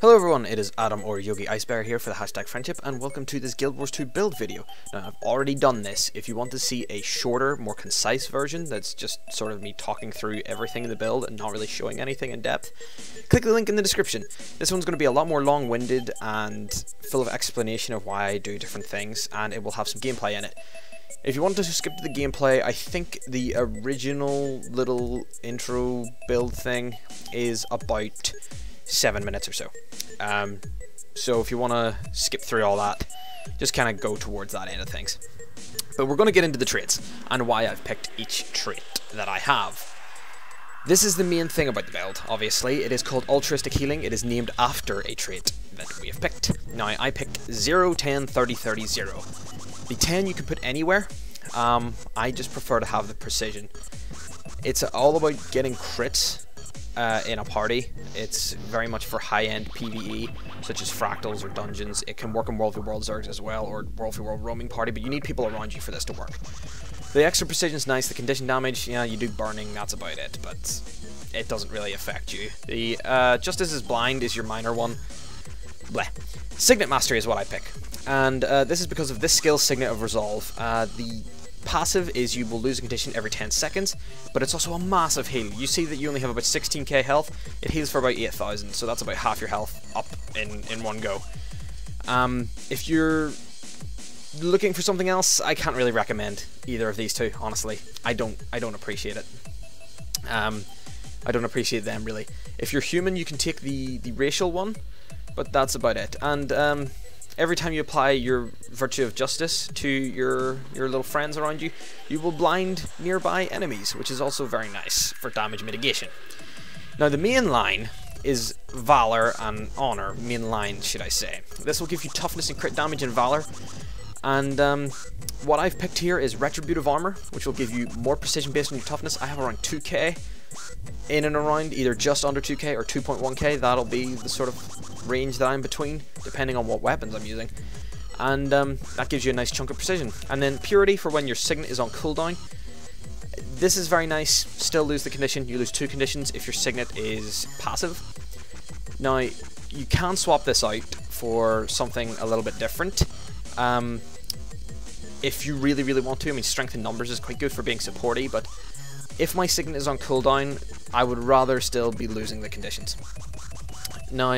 Hello everyone, it is Adam or Yogi Icebear here for the hashtag friendship, and welcome to this Guild Wars 2 build video. Now, I've already done this. If you want to see a shorter, more concise version that's just sort of me talking through everything in the build and not really showing anything in depth, click the link in the description. This one's going to be a lot more long-winded and full of explanation of why I do different things, and it will have some gameplay in it. If you want to skip to the gameplay, I think the original little intro build thing is about 7 minutes or so. So if you want to skip through all that, just kind of go towards that end of things. But we're going to get into the traits and why I've picked each trait that I have. This is the main thing about the build, obviously. It is called Altruistic Healing. It is named after a trait that we have picked. Now, I picked 0, 10, 30, 30, 0. The 10 you can put anywhere. I just prefer to have the precision. It's all about getting crits in a party. It's very much for high-end PvE, such as fractals or dungeons. It can work in World v World Zergs as well, or World v World roaming party, but you need people around you for this to work. The extra precision is nice. The condition damage, yeah, you do burning, that's about it, but it doesn't really affect you. The Justice is Blind is your minor one. Bleh. Signet Mastery is what I pick, and this is because of this skill, Signet of Resolve. The passive is you will lose a condition every 10 seconds, but it's also a massive heal. You see that you only have about 16k health. It heals for about 8,000, so that's about half your health up in one go. If you're looking for something else, I can't really recommend either of these two, honestly. I don't appreciate it. I don't appreciate them, really. If you're human, you can take the racial one, but that's about it. And every time you apply your Virtue of Justice to your little friends around you, you will blind nearby enemies, which is also very nice for damage mitigation. Now, the main line is Valor and Honor. Main line, should I say. This will give you toughness and crit damage in Valor. And what I've picked here is Retributive Armor, which will give you more precision based on your toughness. I have around 2k in and around, either just under 2k or 2.1k. That'll be the sort of range that I'm between, depending on what weapons I'm using. And that gives you a nice chunk of precision. And then Purity for when your Signet is on cooldown. This is very nice. Still lose the condition. You lose 2 conditions if your Signet is passive. Now, you can swap this out for something a little bit different. If you really, really want to. I mean, Strength in Numbers is quite good for being supporty, but if my Signet is on cooldown, I would rather still be losing the conditions. Now,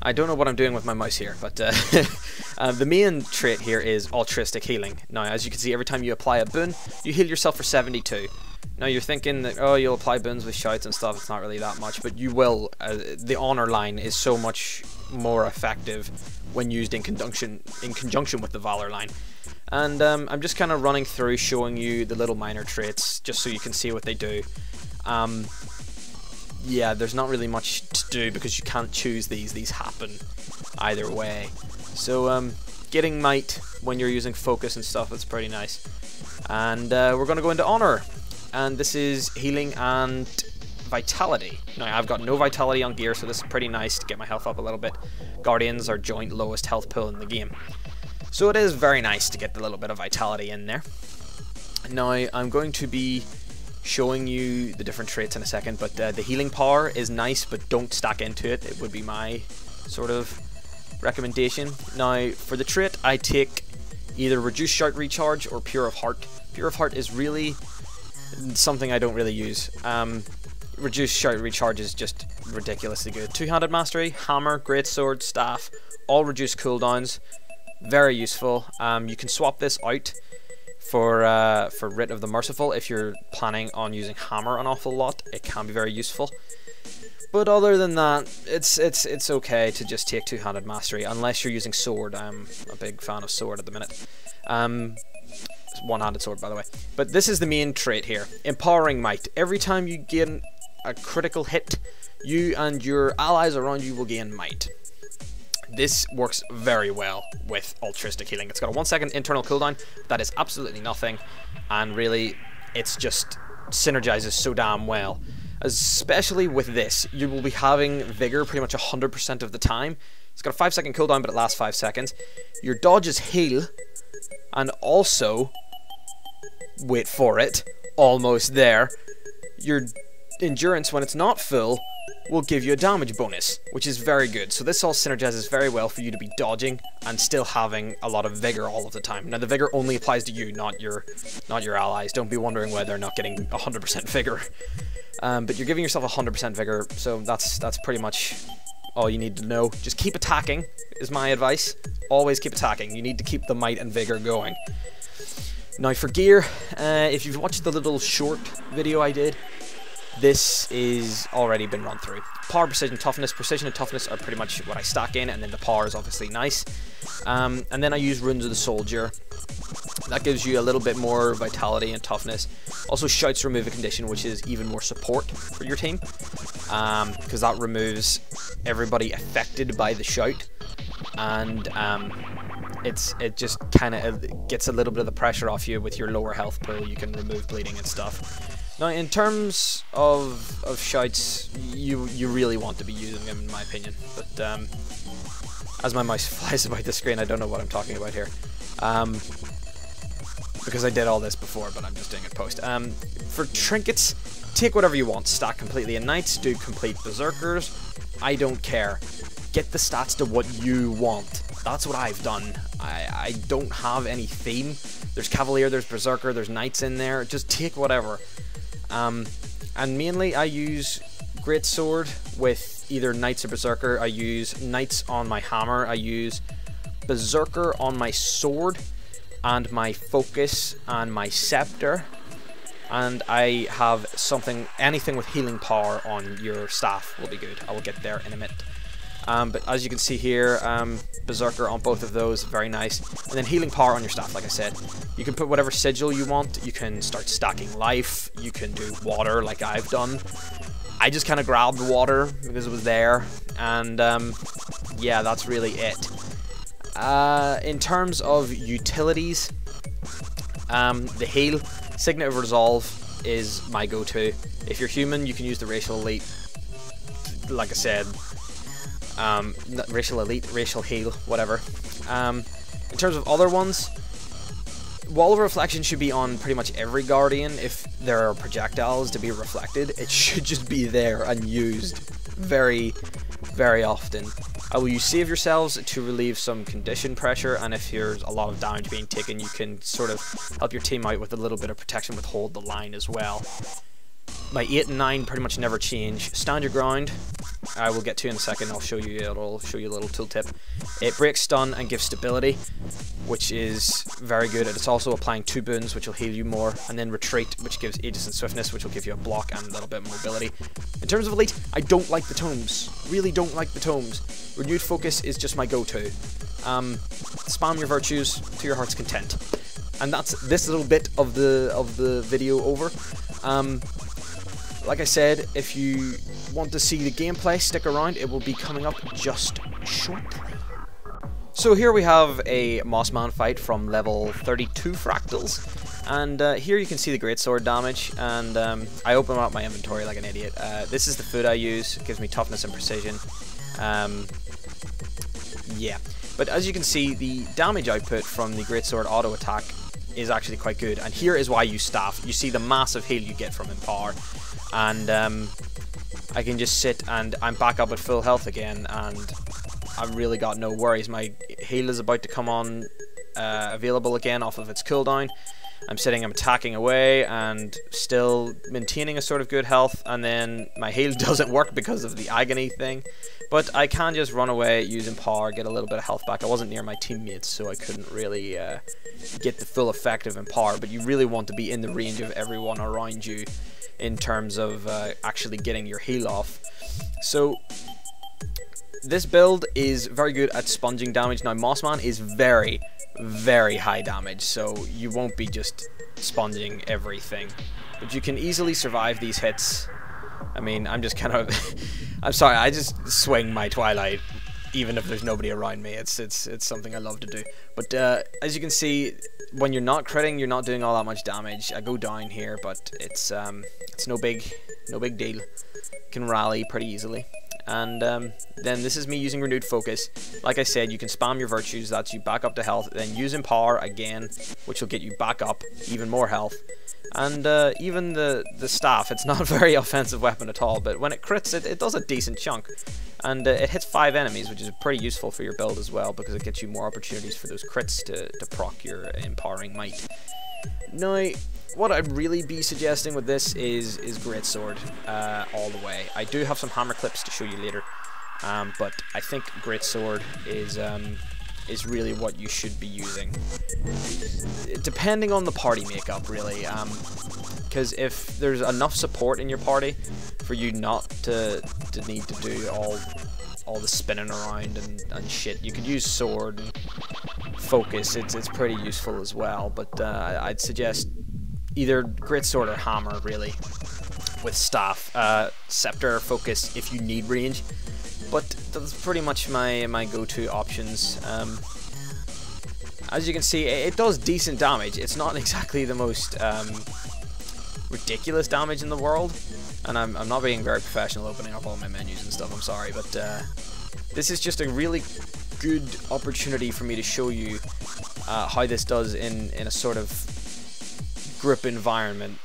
I don't know what I'm doing with my mouse here, but the main trait here is Altruistic Healing. Now, as you can see, every time you apply a boon, you heal yourself for 72. Now, you're thinking that, oh, you'll apply boons with shouts and stuff, it's not really that much, but you will. The Honor line is so much more effective when used in conjunction with the Valor line. And I'm just kind of running through showing you the little minor traits, just so you can see what they do. Yeah, there's not really much to do because you can't choose these. These happen either way. So getting Might when you're using Focus and stuff, that's pretty nice. And we're going to go into Honor. And this is Healing and Vitality. Now, I've got no Vitality on gear, so this is pretty nice to get my health up a little bit. Guardians are joint lowest health pool in the game. So it is very nice to get the little bit of Vitality in there. Now, I'm going to be showing you the different traits in a second, but the Healing Power is nice, but don't stack into it. It would be my sort of recommendation. Now, for the trait, I take either Reduced Shout Recharge or Pure of Heart. Pure of Heart is really something I don't really use. Reduced Shout Recharge is just ridiculously good. Two-Handed Mastery, Hammer, Greatsword, Staff, all reduced cooldowns. Very useful. You can swap this out for Writ of the Merciful if you're planning on using Hammer an awful lot. It can be very useful. But other than that, it's okay to just take Two-Handed Mastery unless you're using Sword. I'm a big fan of Sword at the minute. One-handed sword, by the way. But this is the main trait here. Empowering Might. Every time you gain a critical hit, you and your allies around you will gain Might. This works very well with Altruistic Healing. It's got a 1 second internal cooldown. That is absolutely nothing. And really, it's just synergizes so damn well. Especially with this, you will be having Vigor pretty much 100% of the time. It's got a 5 second cooldown, but it lasts 5 seconds. Your dodges heal. And also, wait for it, almost there, your endurance, when it's not full, will give you a damage bonus, which is very good. So this all synergizes very well for you to be dodging and still having a lot of vigor all of the time. Now the vigor only applies to you, not your allies. Don't be wondering why they're not getting 100% vigor. But you're giving yourself 100% vigor, so that's pretty much all you need to know. Just keep attacking is my advice. Always keep attacking. You need to keep the might and vigor going. Now for gear, if you've watched the little short video I did, this is already been run through. Power, precision, toughness. Precision and toughness are pretty much what I stack in, and then the power is obviously nice. And then I use Runes of the Soldier. That gives you a little bit more vitality and toughness. Also shouts remove a condition, which is even more support for your team, because that removes everybody affected by the shout, and it just kind of gets a little bit of the pressure off you with your lower health pool. You can remove bleeding and stuff. Now, in terms of shouts, you really want to be using them, in my opinion. But as my mouse flies about the screen, I don't know what I'm talking about here. Because I did all this before, but I'm just doing it post. For trinkets, take whatever you want. Stack completely in knights, do complete berserkers. I don't care. Get the stats to what you want. That's what I've done. I don't have any theme. There's cavalier, there's berserker, there's knights in there. Just take whatever. And mainly I use greatsword with either knights or berserker. I use knights on my hammer. I use berserker on my sword and my focus and my scepter. And I have anything with healing power on your staff will be good. I will get there in a minute. But as you can see here, berserker on both of those, very nice. And then healing power on your staff, like I said. You can put whatever sigil you want. You can start stacking life. You can do water like I've done. I just kind of grabbed water because it was there. And yeah, that's really it. In terms of utilities, the heal, Signet of Resolve is my go-to. If you're human, you can use the racial elite. Like I said, racial elite, racial heal, whatever. In terms of other ones, Wall of Reflection should be on pretty much every Guardian. If there are projectiles to be reflected, it should just be there and used very, very often. I will use Save Yourselves to relieve some condition pressure, and if there's a lot of damage being taken, you can sort of help your team out with a little bit of protection with Hold the Line as well. My 8 and 9 pretty much never change. Stand Your Ground, I will get to in a second. I'll show you. It'll show you a little tooltip. It breaks stun and gives stability, which is very good. And it's also applying 2 boons, which will heal you more, and then Retreat, which gives Aegis and Swiftness, which will give you a block and a little bit of mobility. In terms of elite, I don't like the tomes. Really don't like the tomes. Renewed Focus is just my go-to. Spam your virtues to your heart's content. And that's this little bit of the video over. Like I said, if you want to see the gameplay, stick around. It will be coming up just shortly. So here we have a Mossman fight from level 32 fractals. And here you can see the greatsword damage. And I open up my inventory like an idiot. This is the food I use. It gives me toughness and precision. Yeah. But as you can see, the damage output from the greatsword auto attack is actually quite good. And here is why I use staff. You see the massive heal you get from Empower. And I can just sit and I'm back up at full health again, and I've really got no worries. My heal is about to come on available again off of its cooldown. I'm sitting, I'm attacking away and still maintaining a sort of good health, and then my heal doesn't work because of the agony thing, but I can just run away using power, get a little bit of health back. I wasn't near my teammates, so I couldn't really get the full effect of Empower, but you really want to be in the range of everyone around you in terms of actually getting your heal off. So this build is very good at sponging damage. Now Mossman is very, very high damage, so you won't be just sponging everything, but you can easily survive these hits. I mean, I'm just kind of I'm sorry, I just swing my Twilight even if there's nobody around me. It's something I love to do. But as you can see, when you're not critting, you're not doing all that much damage. I go down here, but it's no big deal. Can rally pretty easily. and then this is me using renewed focus. Like I said, you can spam your virtues, that's you back up to health, then use empower again, which will get you back up, even more health. And even the staff, it's not a very offensive weapon at all, but when it crits, it does a decent chunk. And it hits 5 enemies, which is pretty useful for your build as well, because it gets you more opportunities for those crits to proc your empowering might. Now, what I'd really be suggesting with this is Greatsword all the way. I do have some hammer clips to show you later, but I think Greatsword is really what you should be using, depending on the party makeup, really. Because if there's enough support in your party for you not to need to do all the spinning around and shit, you could use sword and focus. It's pretty useful as well, but I'd suggest either greatsword or hammer, really, with staff. Scepter, focus if you need range, but that's pretty much my go-to options. As you can see, it does decent damage. It's not exactly the most ridiculous damage in the world, and I'm not being very professional opening up all my menus and stuff, I'm sorry, but this is just a really good opportunity for me to show you how this does in a sort of group environment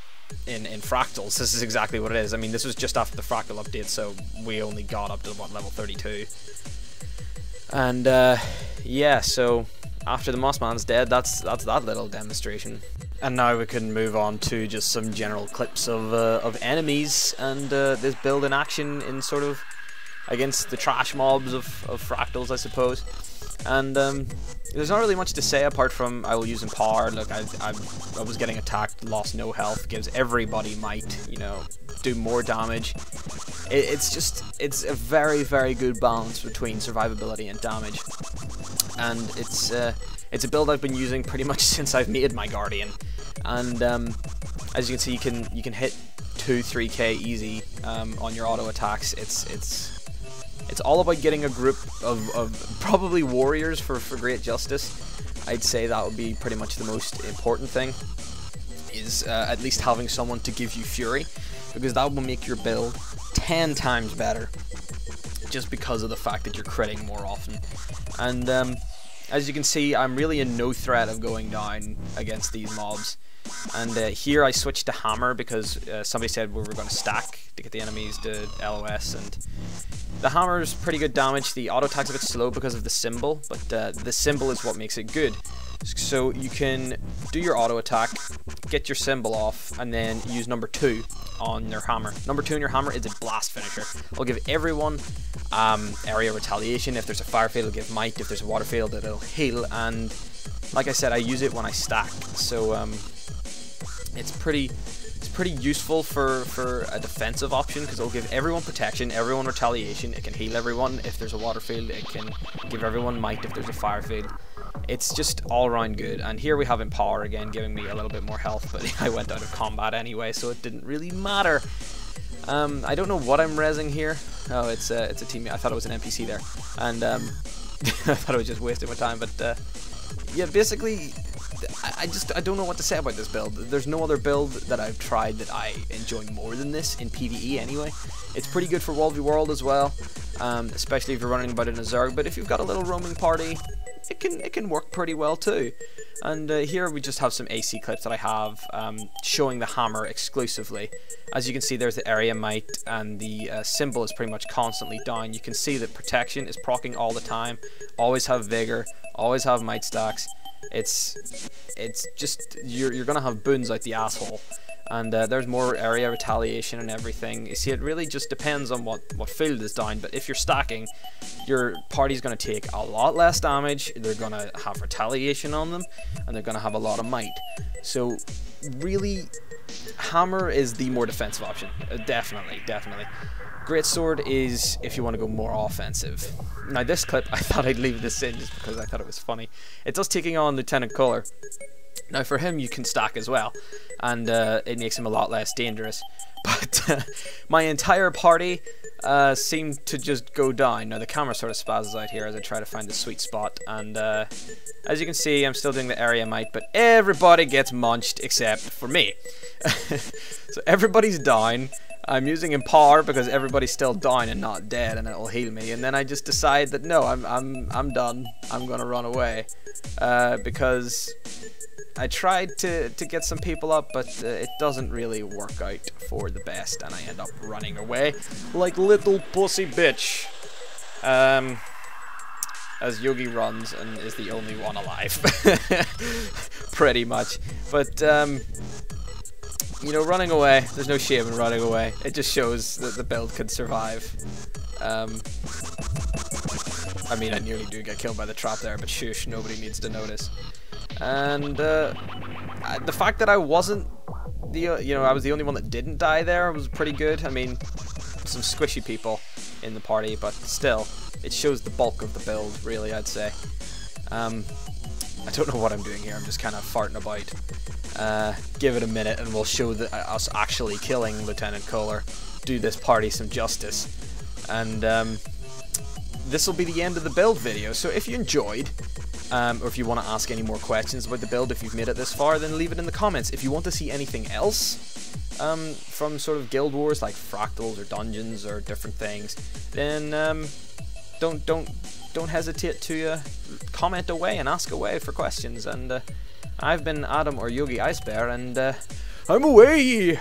in Fractals. This is exactly what it is. I mean, this was just after the Fractal update, so we only got up to what, level 32, and yeah, so after the Mossman's dead, that's that little demonstration. And now we can move on to just some general clips of enemies and this build in action in sort of against the trash mobs of Fractals, I suppose. And there's not really much to say apart from I will use empower. Look, I was getting attacked, lost no health, gives everybody might, you know, do more damage. It's a very, very good balance between survivability and damage. And it's a build I've been using pretty much since I've made my Guardian, and as you can see, you can hit 2-3k easy on your auto attacks. It's all about getting a group of probably warriors for great justice. I'd say that would be pretty much the most important thing, is at least having someone to give you fury, because that will make your build 10 times better, just because of the fact that you're critting more often. And as you can see, I'm really in no threat of going down against these mobs. And here I switched to hammer because somebody said we were going to stack to get the enemies to LOS, and the hammer is pretty good damage. The auto attack's a bit slow because of the symbol, but the symbol is what makes it good. So you can do your auto attack, get your symbol off, and then use number 2 on your hammer. Number 2 on your hammer is a blast finisher. I'll give everyone area retaliation. If there's a fire field, it'll give might. If there's a water field, it'll heal. And like I said, I use it when I stack. So it's pretty useful for a defensive option, because it'll give everyone protection, everyone retaliation. It can heal everyone if there's a water field. It can give everyone might if there's a fire field. It's just all around good. And here we have empower again, giving me a little bit more health, but I went out of combat anyway, so it didn't really matter. I don't know what I'm rezzing here. Oh, it's a teammate. I thought it was an NPC there, and I thought I was just wasting my time. But yeah, basically, I don't know what to say about this build. There's no other build that I've tried that I enjoy more than this in PvE anyway. It's pretty good for World v World as well, especially if you're running about in a Zerg. But if you've got a little roaming party, it can work pretty well too. And here we just have some AC clips that I have showing the hammer exclusively. As you can see, there's the area might, and the symbol is pretty much constantly down. You can see that protection is proccing all the time. Always have vigor, always have might stacks. It's just you're gonna have boons out the asshole. And there's more area retaliation and everything. You see, it really just depends on what field is down. But if you're stacking, your party's going to take a lot less damage. They're going to have retaliation on them, and they're going to have a lot of might. So really, hammer is the more defensive option. Definitely. Greatsword is if you want to go more offensive. Now this clip, I thought I'd leave this in just because I thought it was funny. It does taking on Lieutenant Kohler. Now for him you can stack as well, and it makes him a lot less dangerous. But my entire party seemed to just go down. Now the camera sort of spazzes out here as I try to find the sweet spot, and as you can see, I'm still doing the area might, but everybody gets munched except for me. So everybody's down. I'm using Empower because everybody's still down and not dead, and it'll heal me. And then I just decide that no, I'm done. I'm gonna run away because I tried to get some people up, but it doesn't really work out for the best, and I end up running away like little pussy bitch. As Yogi runs and is the only one alive, pretty much. But you know, running away, there's no shame in running away. It just shows that the build can survive. I mean, I nearly do get killed by the trap there, but shush, nobody needs to notice. And the fact that I wasn't I was the only one that didn't die there was pretty good. I mean, some squishy people in the party, but still, it shows the bulk of the build, really, I'd say. I don't know what I'm doing here. I'm just kind of farting about. Give it a minute, and we'll show us actually killing Lieutenant Kohler. Do this party some justice. And this will be the end of the build video. So if you enjoyed, or if you want to ask any more questions about the build, if you've made it this far, then leave it in the comments. If you want to see anything else from sort of Guild Wars, like fractals or dungeons or different things, then don't hesitate to comment away and ask away for questions. And I've been Adam or Yogi Ice Bear, and I'm away!